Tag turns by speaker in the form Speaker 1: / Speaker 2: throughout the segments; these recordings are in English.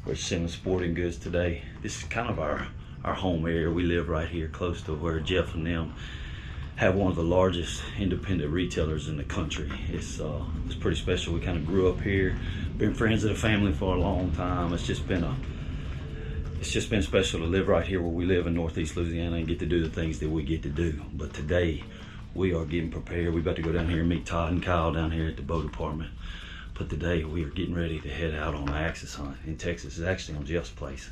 Speaker 1: We're at Simmons Sporting Goods today. This is kind of our home area. We live right here close to where Jeff and them have one of the largest independent retailers in the country. It's pretty special. We kind of grew up here, been friends of the family for a long time. It's just been special to live right here where we live in Northeast Louisiana and get to do the things that we get to do. But today we are getting prepared. We're about to go down here and meet Todd and Kyle down here at the bow department. But today we are getting ready to head out on an axis hunt in Texas. It's actually on Jeff's place.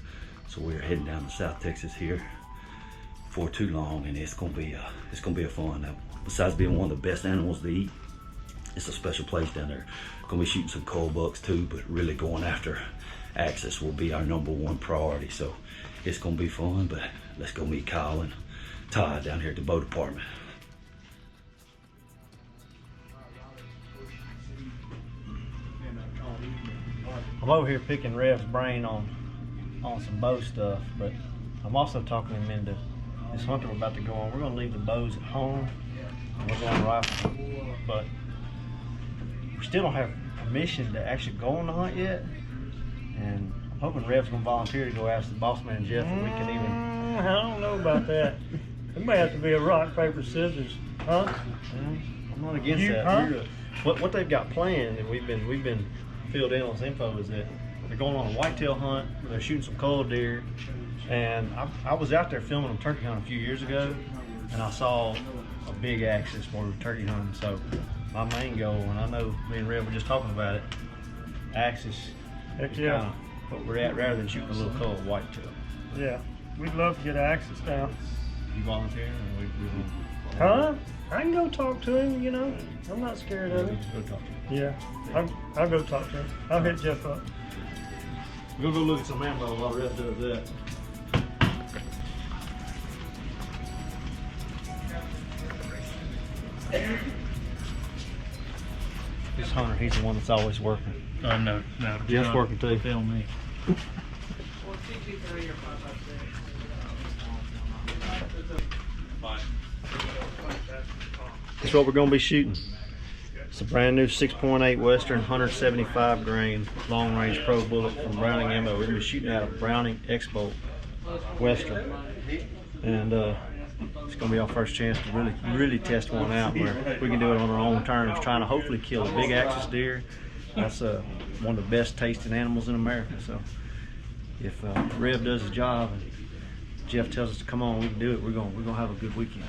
Speaker 1: So we're heading down to South Texas here for too long, and it's gonna be a fun. Now, besides being one of the best animals to eat, it's a special place down there. Gonna be shooting some cold bucks too, but really going after axis will be our #1 priority. So it's gonna be fun, but let's go meet Kyle and Todd down here at the bow department.
Speaker 2: I'm over here picking Rev's brain on some bow stuff, but I'm also talking him into this hunt we're about to go on. We're gonna leave the bows at home and we're going rifle hunt, but we still don't have permission to actually go on the hunt yet. And I'm hoping Rev's gonna volunteer to go ask the boss man Jeff if we can even.
Speaker 3: I don't know about that. It may have to be a rock, paper, scissors, huh?
Speaker 2: I'm not against that.
Speaker 3: Huh?
Speaker 2: What they've got planned, and we've been filled in on this info, is that they're going on a whitetail hunt. They're shooting some cold deer, and I was out there filming them turkey hunt a few years ago, and I saw a big axis while we were turkey hunting. So my main goal, and I know me and Rev were just talking about it, axis.
Speaker 3: Heck yeah.
Speaker 2: What we're at, rather than shooting a little cold whitetail.
Speaker 3: Yeah, we'd love to get access down.
Speaker 2: You volunteering? Or we
Speaker 3: Huh? I can go talk to him, you know. I'm not scared of it.
Speaker 2: Go talk to him.
Speaker 3: Yeah, I'll go talk to him. I'll hit Jeff up.
Speaker 2: We'll go look at some ammo while Rev does that. This hunter, he's the one that's always working.
Speaker 3: No.
Speaker 2: Jeff's working too.
Speaker 3: Film me.
Speaker 2: That's what we're going to be shooting. It's a brand new 6.8 Western 175 grain long range pro bullet from Browning ammo. We're going to be shooting out of Browning X-Bolt Western, and it's going to be our first chance to really test one out where we can do it on our own terms, trying to hopefully kill a big axis deer. That's one of the best tasting animals in America. So if Rev does his job and Jeff tells us to come on, we can do it. We're gonna have a good weekend.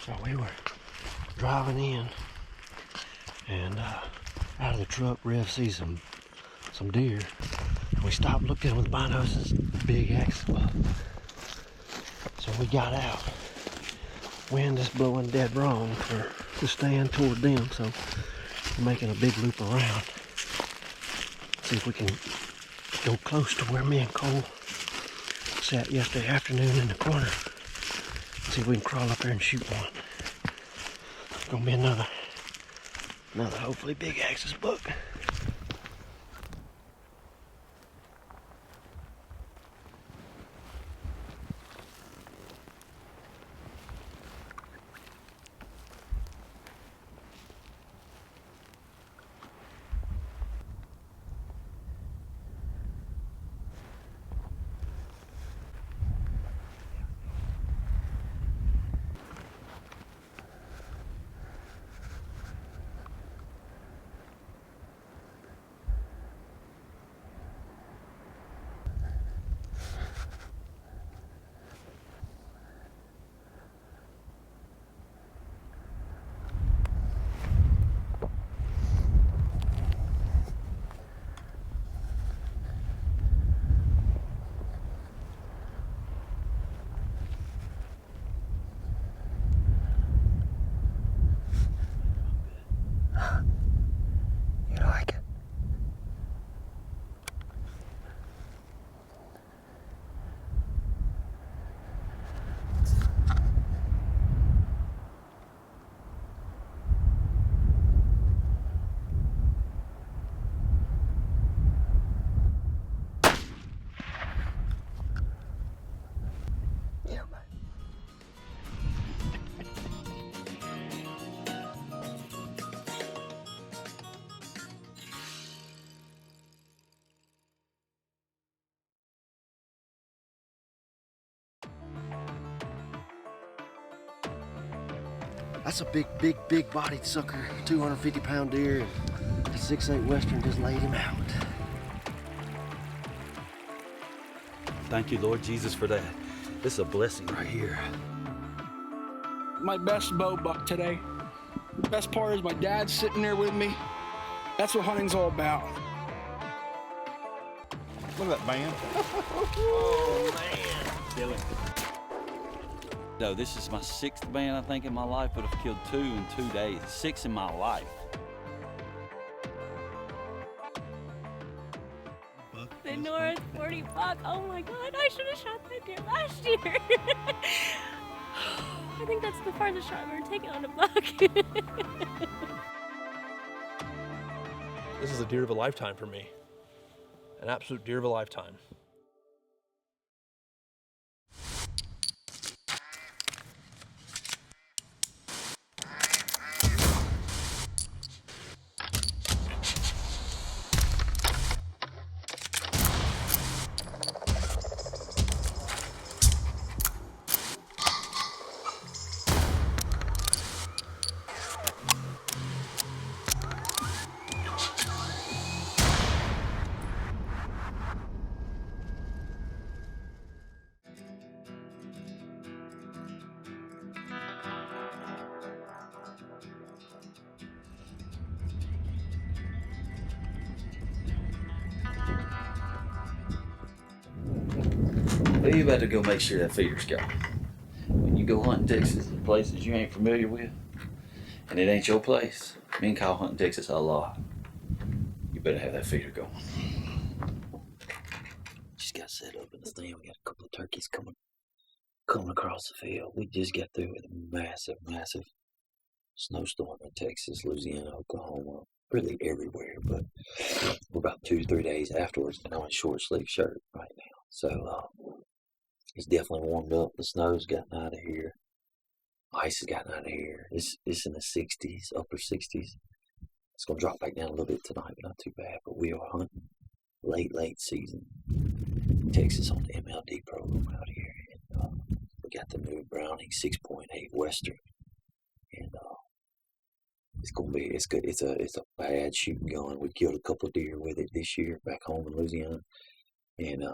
Speaker 2: So we were driving in, and out of the truck, Rev sees some deer. And we stopped looking with binos, this big axis buck. So we got out. Wind is blowing dead wrong to stand toward them, so we're making a big loop around. See if we can go close to where me and Cole sat yesterday afternoon in the corner. See if we can crawl up there and shoot one. It's gonna be another hopefully big axis buck. That's a big bodied sucker, 250-pound deer. And a 6'8" Western just laid him out.
Speaker 1: Thank you, Lord Jesus, for that. This is a blessing right here.
Speaker 4: My best bow buck today. The best part is my dad's sitting there with me. That's what hunting's all about.
Speaker 5: Look at that band.
Speaker 2: Oh, man.
Speaker 1: Kill him. No, this is my 6th band, I think, in my life, but I've killed 2 in 2 days. 6 in my life.
Speaker 6: The North 40 buck. Oh my God, I should have shot that deer last year. I think that's the farthest shot I've ever taken on a buck.
Speaker 7: This is a deer of a lifetime for me. An absolute deer of a lifetime.
Speaker 1: Well, you better go make sure that feeder's gone. When you go hunting Texas in places you ain't familiar with, and it ain't your place, me and Kyle hunt in Texas a lot. You better have that feeder going. Just got set up in the stand. We got a couple of turkeys coming across the field. We just got through with a massive snowstorm in Texas, Louisiana, Oklahoma, really everywhere. But we're about 2 to 3 days afterwards, and I'm in a short sleeve shirt right now. So it's definitely warmed up. The snow's gotten out of here. Ice has gotten out of here. It's in the 60s, upper 60s. It's going to drop back down a little bit tonight, but not too bad. But we are hunting late season. Texas on the MLD program out here. And we got the new Browning 6.8 Western. And it's good. It's a bad shooting gun. We killed a couple of deer with it this year back home in Louisiana. And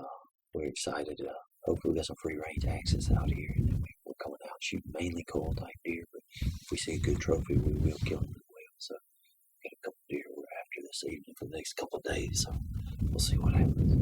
Speaker 1: we're excited. Hopefully we got some free range access out here. And then we're coming out shooting mainly coal type deer. But if we see a good trophy, we will kill them as well. So got a couple of deer we're after this evening for the next couple of days. So we'll see what happens.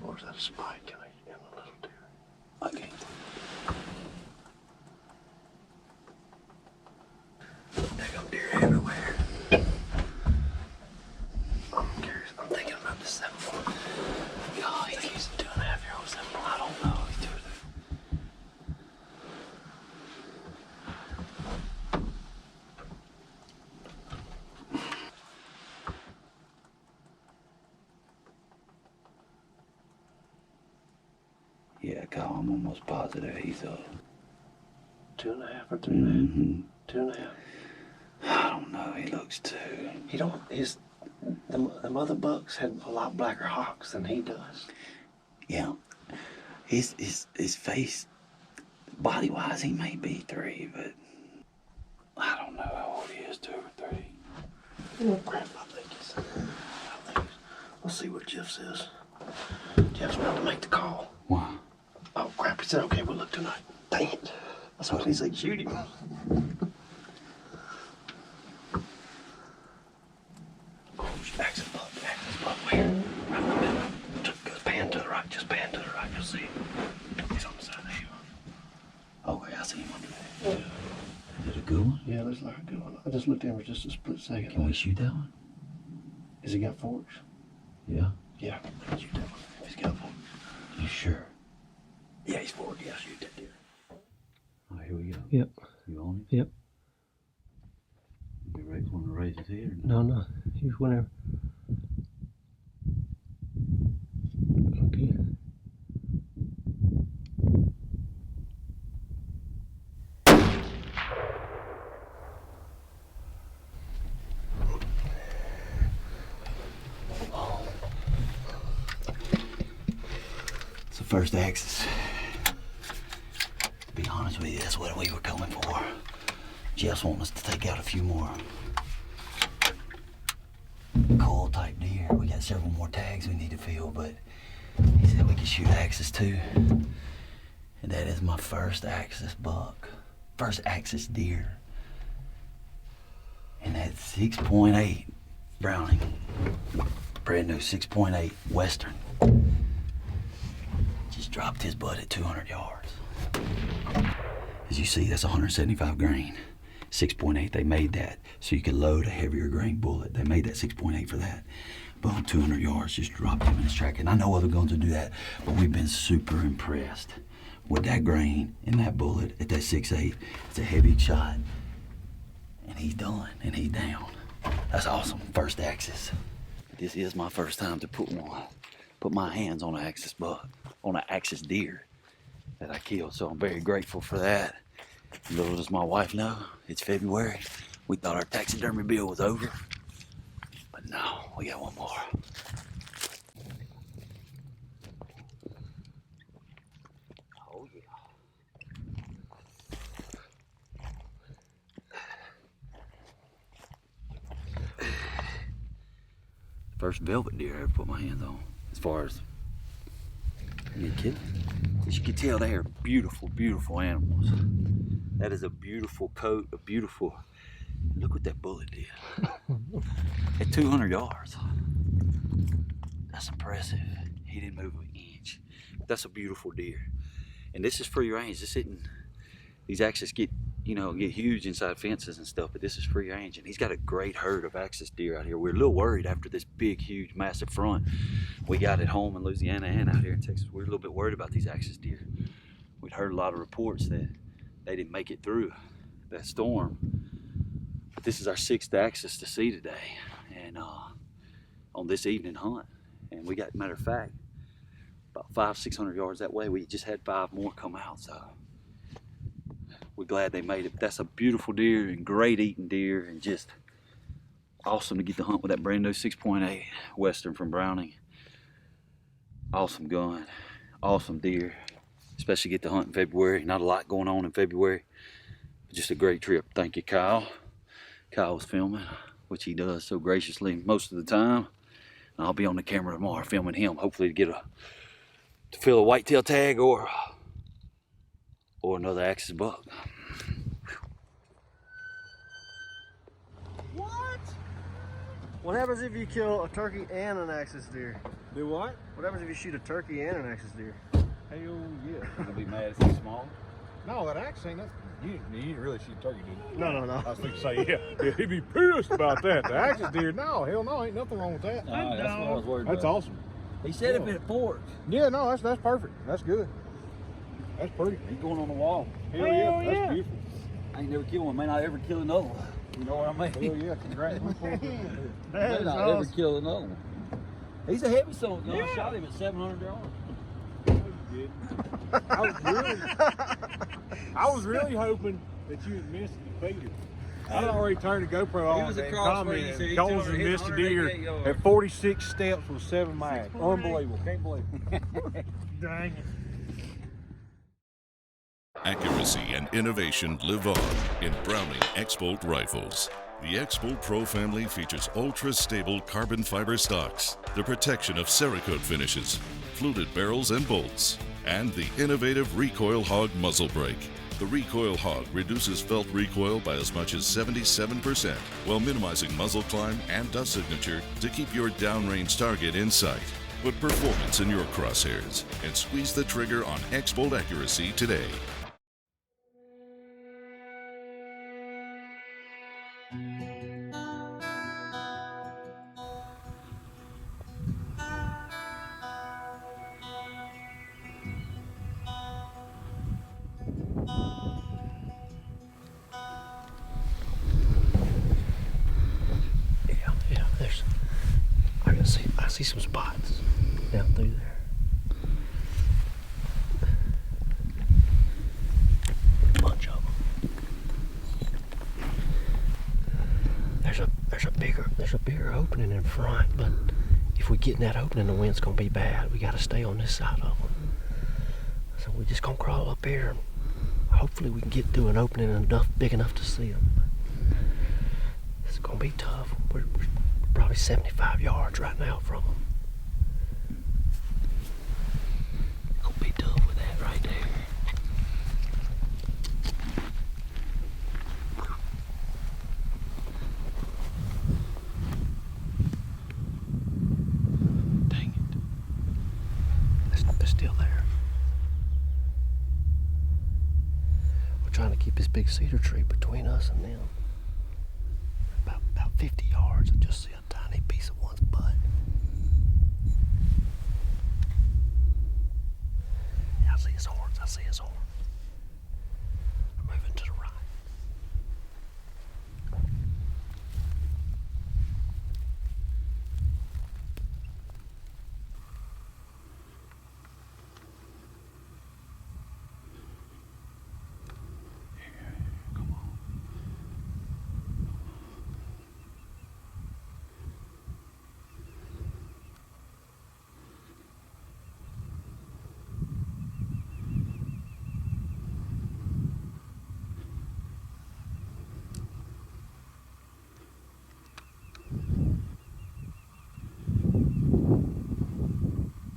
Speaker 2: Or is that a spike in a little deer?
Speaker 1: I can't.
Speaker 2: There go deer everywhere. I'm curious. I'm thinking about this 7-4. I think he's a 2.5-year-old 7-4. I don't know. He's 2 or 3.
Speaker 1: Yeah, Kyle, I'm almost positive he's
Speaker 2: 2.5 or 3.5?
Speaker 1: Mm-hmm.
Speaker 2: 2.5.
Speaker 1: I don't know. He looks 2.
Speaker 2: He don't. The mother bucks had a lot blacker hocks than he does.
Speaker 1: Yeah, his face, body wise, he may be 3, but I don't know how old he is, 2 or 3.
Speaker 2: Grandpa, I think he's. We'll see what Jeff says. Jeff's about to make the call.
Speaker 1: Why?
Speaker 2: Oh crap! He said, "Okay, we'll look tonight." Dang it! That's what he said. Shoot him. Oh, access buck. Where? Right in the middle. Just pan to the right. Just pan to the right. You'll see him. He's on the side of the hill.
Speaker 1: Okay, I see him under there. Is it a good one?
Speaker 2: Yeah, it looks like a good one. I just looked in for just a split second.
Speaker 1: Can we shoot that one?
Speaker 2: Has he got forks?
Speaker 1: Yeah.
Speaker 2: Yeah, we can shoot that one if he's got forks.
Speaker 1: You sure?
Speaker 2: Yeah, he's forked. Yeah, shoot that deer.
Speaker 1: All right, here we go.
Speaker 2: Yep.
Speaker 1: You on it?
Speaker 2: Yep.
Speaker 1: You ready to raise his head?
Speaker 2: No. Here's whenever. Okay.
Speaker 1: It's the first axis. To be honest with you, that's what we were coming for. Jeff's wanting us to take out a few more cool type deer. We got several more tags we need to fill, but he said we could shoot axis too. And that is my first axis buck. First axis deer. And that's 6.8 Browning. Brand new 6.8 Western. Just dropped his butt at 200 yards. As you see, that's 175 grain. 6.8, they made that so you could load a heavier grain bullet. They made that 6.8 for that. Boom, 200 yards, just dropped him in his track. And I know other guns will do that, but we've been super impressed with that grain and that bullet at that 6.8. It's a heavy shot. And he's done, and he's down. That's awesome, first axis. This is my first time to put my hands on an axis buck, on an axis deer that I killed, so I'm very grateful for that. Little does my wife know, it's February. We thought our taxidermy bill was over, but no, we got one more. Oh yeah. First velvet deer I ever put my hands on, as far as me kidding. As you can tell, they are beautiful, beautiful animals. That is a beautiful coat, a beautiful, look what that bullet did. At 200 yards. That's impressive. He didn't move an inch. That's a beautiful deer. And this is free range. This isn't, these axes get huge inside fences and stuff, but this is free range. And he's got a great herd of axis deer out here. We're a little worried after this big, huge, massive front we got at home in Louisiana and out here in Texas. We're a little bit worried about these axis deer. We'd heard a lot of reports that they didn't make it through that storm. But this is our 6th axis to see today, and on this evening hunt. And we got, matter of fact, about 500-600 yards that way, we just had 5 more come out, so we're glad they made it. But that's a beautiful deer and great eating deer, and just awesome to get to hunt with that brand new 6.8 Western from Browning. Awesome gun, awesome deer, especially get to hunt in February. Not a lot going on in February, but just a great trip. Thank you, Kyle. Kyle was filming, which he does so graciously most of the time. And I'll be on the camera tomorrow filming him, hopefully to fill a whitetail tag or another axis buck.
Speaker 2: What happens if you kill a turkey and an axis deer?
Speaker 5: Do what?
Speaker 2: What happens if you shoot a turkey and an axis deer?
Speaker 5: Hell yeah.
Speaker 1: You'll be mad if he's small.
Speaker 5: No, that axe ain't nothing. You didn't really shoot turkey, did you?
Speaker 2: No.
Speaker 5: I was thinking to say, yeah, he'd be pissed about that. The axis deer, no, hell no, ain't nothing wrong with that.
Speaker 1: That's what I was worried
Speaker 5: That's
Speaker 1: about.
Speaker 5: awesome.
Speaker 1: He said if it forks.
Speaker 5: Yeah, no, that's perfect. That's good. That's pretty.
Speaker 1: He's going on the wall.
Speaker 5: Hell yeah, that's beautiful.
Speaker 1: I ain't never killed one. May not ever kill another one. You know what I mean?
Speaker 5: Hell yeah, congrats.
Speaker 1: May
Speaker 3: That is
Speaker 1: not ever
Speaker 3: awesome.
Speaker 1: kill another one. He's a heavy son. Yeah. I shot him at 700 yards.
Speaker 5: I was really hoping that you had missed the figure. I'd already turned the GoPro on and commented, Coles and missed a deer at 46 steps with 7 mags. Unbelievable. Can't believe it.
Speaker 3: Dang it.
Speaker 8: Accuracy and innovation live on in Browning X-Bolt rifles. The X-Bolt Pro family features ultra-stable carbon fiber stocks, the protection of Cerakote finishes, fluted barrels and bolts, and the innovative Recoil Hog muzzle brake. The Recoil Hog reduces felt recoil by as much as 77% while minimizing muzzle climb and dust signature to keep your downrange target in sight. Put performance in your crosshairs and squeeze the trigger on X-Bolt accuracy today.
Speaker 2: see some spots down through there. Bunch of them. There's a bigger opening in front, but if we get in that opening, the wind's gonna be bad. We gotta stay on this side of them. So we're just gonna crawl up here. Hopefully we can get through an opening big enough to see them. It's gonna be tough. We're probably 75 yards right now from them. It's gonna be tough with that right there. Dang it. They're still there. We're trying to keep this big cedar tree between us and them. About 50 yards, I just see a tiny piece of one's butt. Yeah, I see his horns. I see his horn. I'm moving to the right. Come on.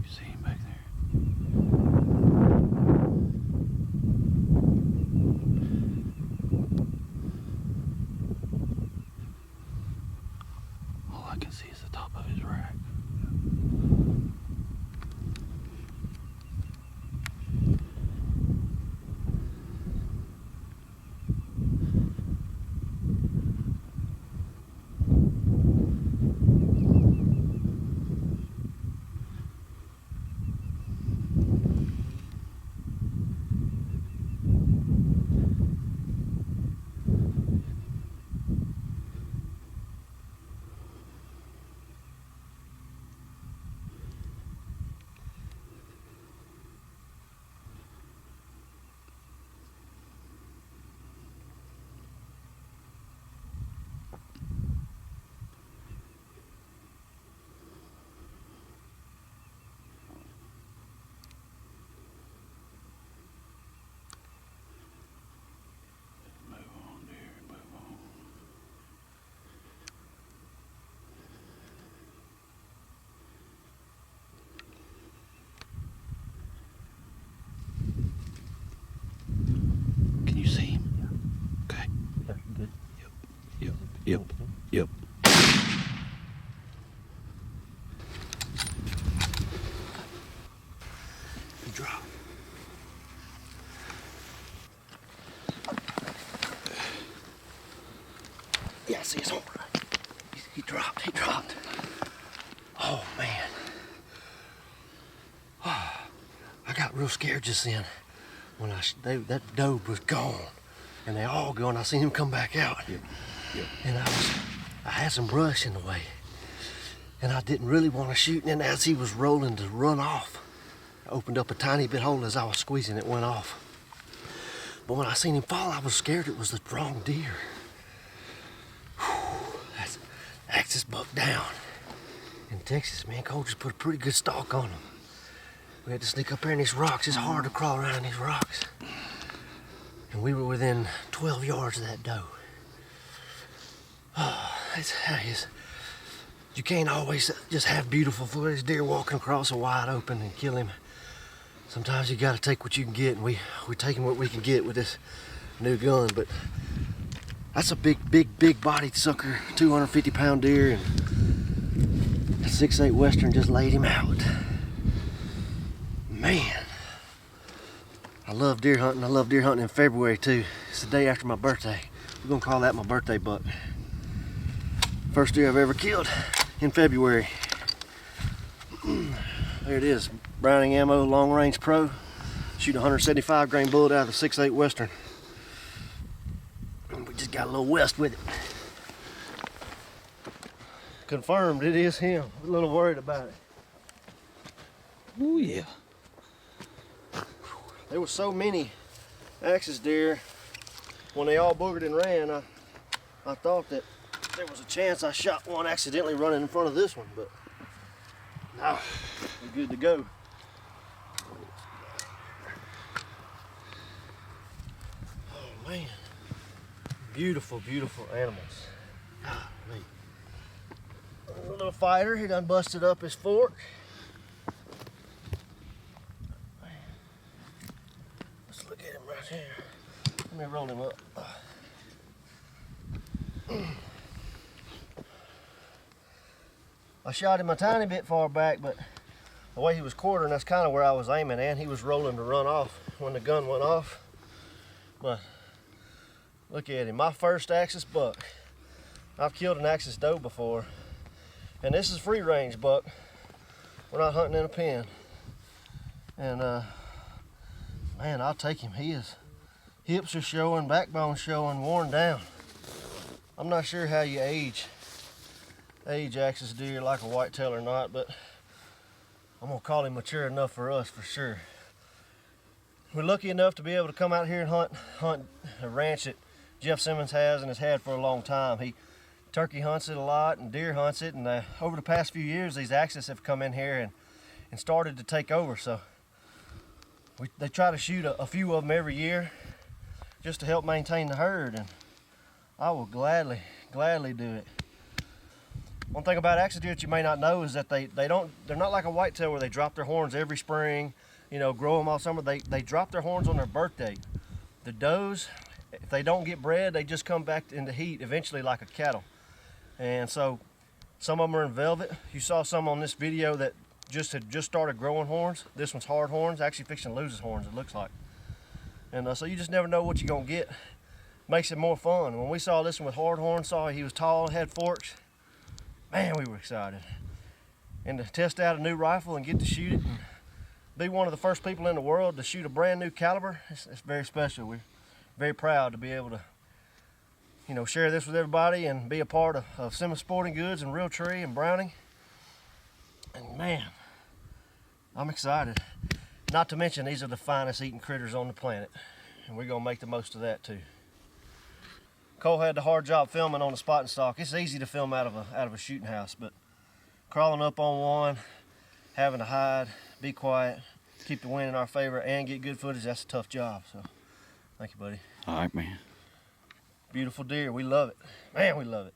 Speaker 2: You see him back there? All I can see is the top of his rack. Can you see him? Okay.
Speaker 9: Yeah, good.
Speaker 2: Yep. He dropped. Yeah, I see his horn. He dropped. Oh, man. I got real scared just then when that doe was gone. And they all gone. I seen him come back out.
Speaker 9: Yep.
Speaker 2: And I had some brush in the way. And I didn't really want to shoot. And then as he was rolling to run off, I opened up a tiny bit hole as I was squeezing, it went off. But when I seen him fall, I was scared it was the wrong deer. Whew, that's axis buck down. In Texas, man, Cole just put a pretty good stalk on him. We had to sneak up here in these rocks. It's hard to crawl around in these rocks. And we were within 12 yards of that doe. Oh, you can't always just have beautiful footage, deer walking across a wide open and kill him. Sometimes you gotta take what you can get, and we're taking what we can get with this new gun, but that's a big bodied sucker, 250-pound deer, and a 6.8 Western just laid him out. Man, I love deer hunting. I love deer hunting in February too. It's the day after my birthday. We're gonna call that my birthday buck. First deer I've ever killed in February. There it is, Browning ammo, long range pro. Shoot a 175 grain bullet out of the 6.8 Western. We just got a little west with it. confirmed it is him. I'm a little worried about it.
Speaker 1: Oh yeah.
Speaker 2: There were so many axis deer when they all boogered and ran. I thought that there was a chance I shot one accidentally running in front of this one, but no, we're good to go. Oh man, beautiful, beautiful animals. Golly. A little fighter, he done busted up his fork. Let's look at him right here. Let me roll him up. I shot him a tiny bit far back, but the way he was quartering, that's kind of where I was aiming, and he was rolling to run off when the gun went off. But look at him, my first axis buck. I've killed an axis doe before, and this is free range buck. We're not hunting in a pen. And man, I'll take him. Hips are showing, backbone showing, worn down. I'm not sure how you age axis deer like a whitetail or not, but I'm gonna call him mature enough for us for sure. We're lucky enough to be able to come out here and hunt a ranch that Jeff Simmons has and has had for a long time. He turkey hunts it a lot and deer hunts it, and over the past few years these axis have come in here and started to take over. So they try to shoot a few of them every year just to help maintain the herd, and I will gladly do it. One thing about axis deer that you may not know is that they're not like a whitetail where they drop their horns every spring, you know, grow them all summer. They drop their horns on their birth date. The does, if they don't get bred, they just come back into heat eventually like a cattle. And so some of them are in velvet. You saw some on this video that had just started growing horns. This one's hard horns, actually fixing to lose his horns, it looks like. And so you just never know what you're gonna get. Makes it more fun. When we saw this one with hard horns, saw he was tall, had forks, man, we were excited. And to test out a new rifle and get to shoot it and be one of the first people in the world to shoot a brand new caliber, it's very special. We're very proud to be able to, you know, share this with everybody and be a part of Simmons Sporting Goods and Realtree and Browning. And man, I'm excited. Not to mention these are the finest eating critters on the planet, and we're gonna make the most of that too. Cole had the hard job filming on the spot and stock. It's easy to film out of a shooting house, but crawling up on one, having to hide, be quiet, keep the wind in our favor, and get good footage, that's a tough job. So thank you, buddy.
Speaker 1: All right, man.
Speaker 2: Beautiful deer, we love it. Man, we love it.